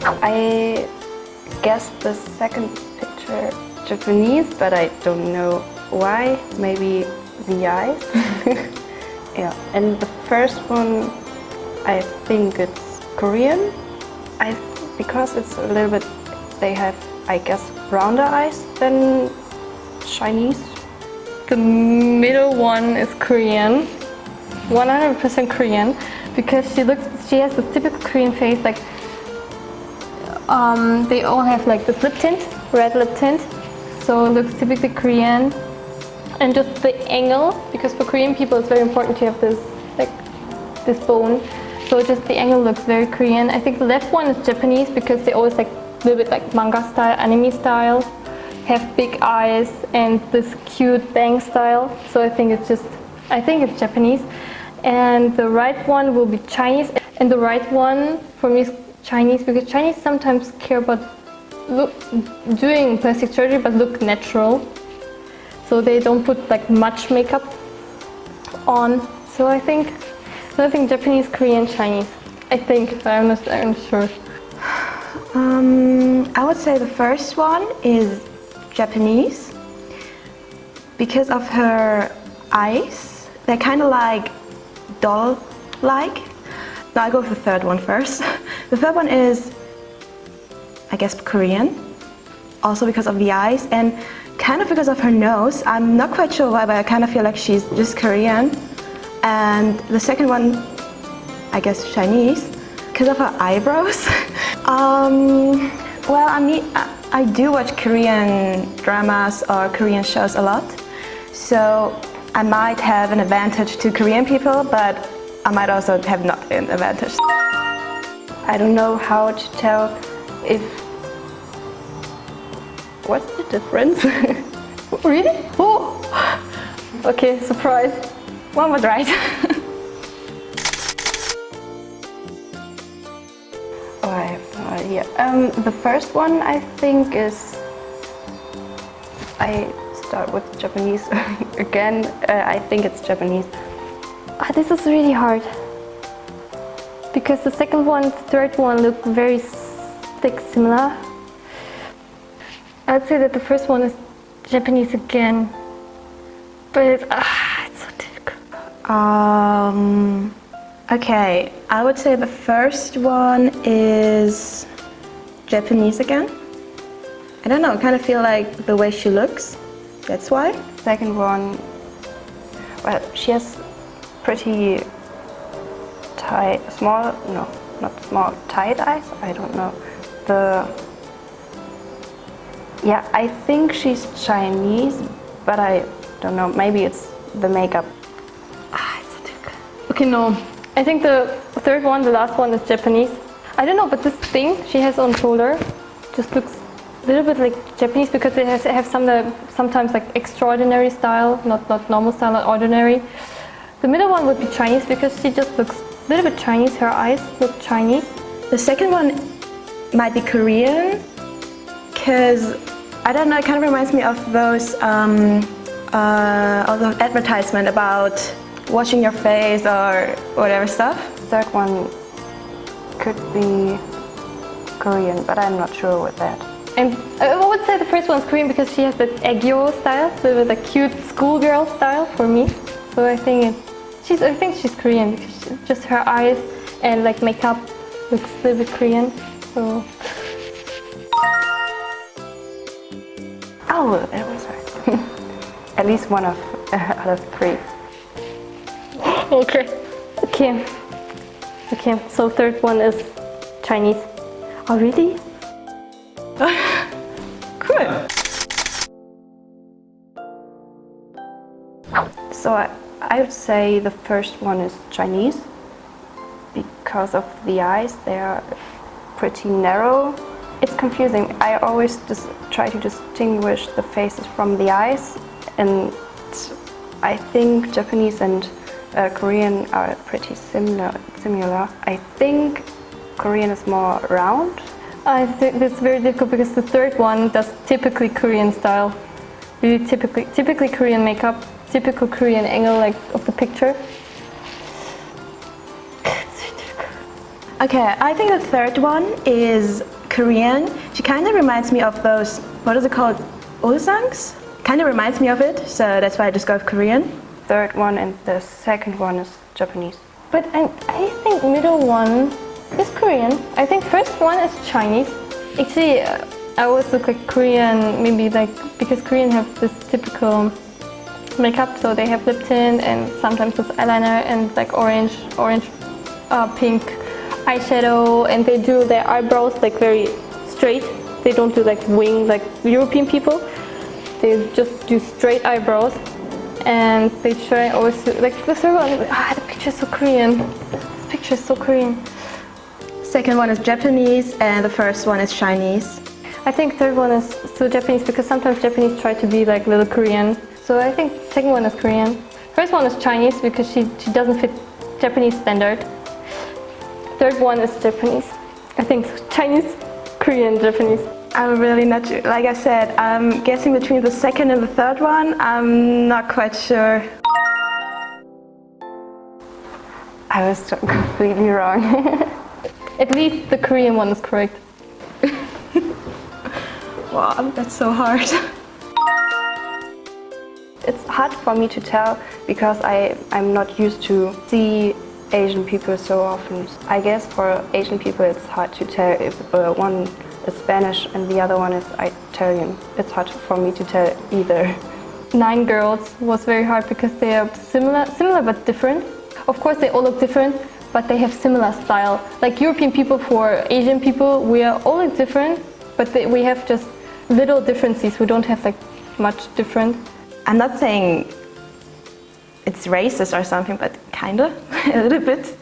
I guess the second picture Japanese, but I don't know why. Maybe the eyes. Yeah, and the first one, I think it's Korean. Because it's a little bit, they have, I guess, rounder eyes than Chinese. The middle one is Korean, 100% Korean, because she has the typical Korean face, like they all have like this lip tint, red lip tint, so it looks typically Korean. And just the angle, because for Korean people it's very important to have this, like this bone. So just the angle looks very Korean. I think the left one is Japanese because they always like a little bit like manga style, anime style, have big eyes and this cute bang style. So I think it's Japanese. And the right one will be Chinese. And the right one for me is Chinese because Chinese sometimes care about doing plastic surgery but look natural. So they don't put like much makeup on. So I think Japanese, Korean, Chinese. I think, but I'm not sure. I would say the first one is Japanese because of her eyes. They're kind of like doll-like. Now I go with the third one first. The third one is, I guess, Korean, also because of the eyes and kind of because of her nose. I'm not quite sure why, but I kind of feel like she's just Korean. And the second one, I guess Chinese, because of her eyebrows. Well, I do watch Korean dramas or Korean shows a lot, so I might have an advantage to Korean people, but I might also have not an advantage. I don't know how to tell if... What's the difference? Really? Oh! Okay, surprise. One was right. Oh, I have no idea. The first one I think is... I start with Japanese again. I think it's Japanese. This is really hard. Because the second one, the third one look very similar. I'd say that the first one is Japanese again. But it's so difficult. Okay, I would say the first one is Japanese again. I don't know, I kind of feel like the way she looks, that's why. Second one, well, she has pretty tight, small, no, not small, tight eyes, I don't know. Yeah, I think she's Chinese, but I don't know, maybe it's the makeup. It's so difficult. Okay, no. I think the third one, the last one, is Japanese. I don't know, but this thing she has on shoulder just looks a little bit like Japanese because it have sometimes like extraordinary style, not normal style, not ordinary. The middle one would be Chinese because she just looks a little bit Chinese. Her eyes look Chinese. The second one might be Korean because I don't know, it kind of reminds me of those advertisement about washing your face or whatever stuff. Third one could be Korean, but I'm not sure with that. And I would say the first one's Korean because she has that aegyo style, so the cute schoolgirl style for me. So I think she's Korean because just her eyes and like makeup looks a little bit Korean. So. Oh, that was right. At least one out of three. Okay. So third one is Chinese. Oh, really? Cool. So I would say the first one is Chinese because of the eyes. They are pretty narrow. It's confusing. I always just try to distinguish the faces from the eyes, and I think Japanese and Korean are pretty similar. I think Korean is more round. I think that's very difficult because the third one does typically Korean style. Really typically Korean makeup, typical Korean angle like of the picture. Okay, I think the third one is Korean. She kind of reminds me of those, what is it called? Ulsangs? Kind of reminds me of it, so that's why I just go with Korean. Third one and the second one is Japanese. But I think middle one is Korean. I think first one is Chinese. Actually, I always look like Korean, maybe like because Korean have this typical makeup, so they have lip tint and sometimes this eyeliner and like orange, pink eyeshadow, and they do their eyebrows like very straight. They don't do like wing like European people. They just do straight eyebrows, and they try always to, like the third one. The picture is so Korean. This picture is so Korean. Second one is Japanese and the first one is Chinese. I think third one is still Japanese because sometimes Japanese try to be like little Korean. So I think second one is Korean. First one is Chinese because she doesn't fit Japanese standard. Third one is Japanese. I think Chinese, Korean, Japanese. I'm really not sure. Like I said, I'm guessing between the second and the third one. I'm not quite sure. I was completely wrong. At least the Korean one is correct. Wow, that's so hard. It's hard for me to tell because I'm not used to see Asian people so often. I guess for Asian people it's hard to tell if one is Spanish and the other one is Italian. It's hard for me to tell either. 9 Girls was very hard because they are similar but different. Of course they all look different, but they have similar style. Like European people for Asian people, we are all different, but we have just little differences. We don't have like much different. I'm not saying it's racist or something, but kinda, a little bit.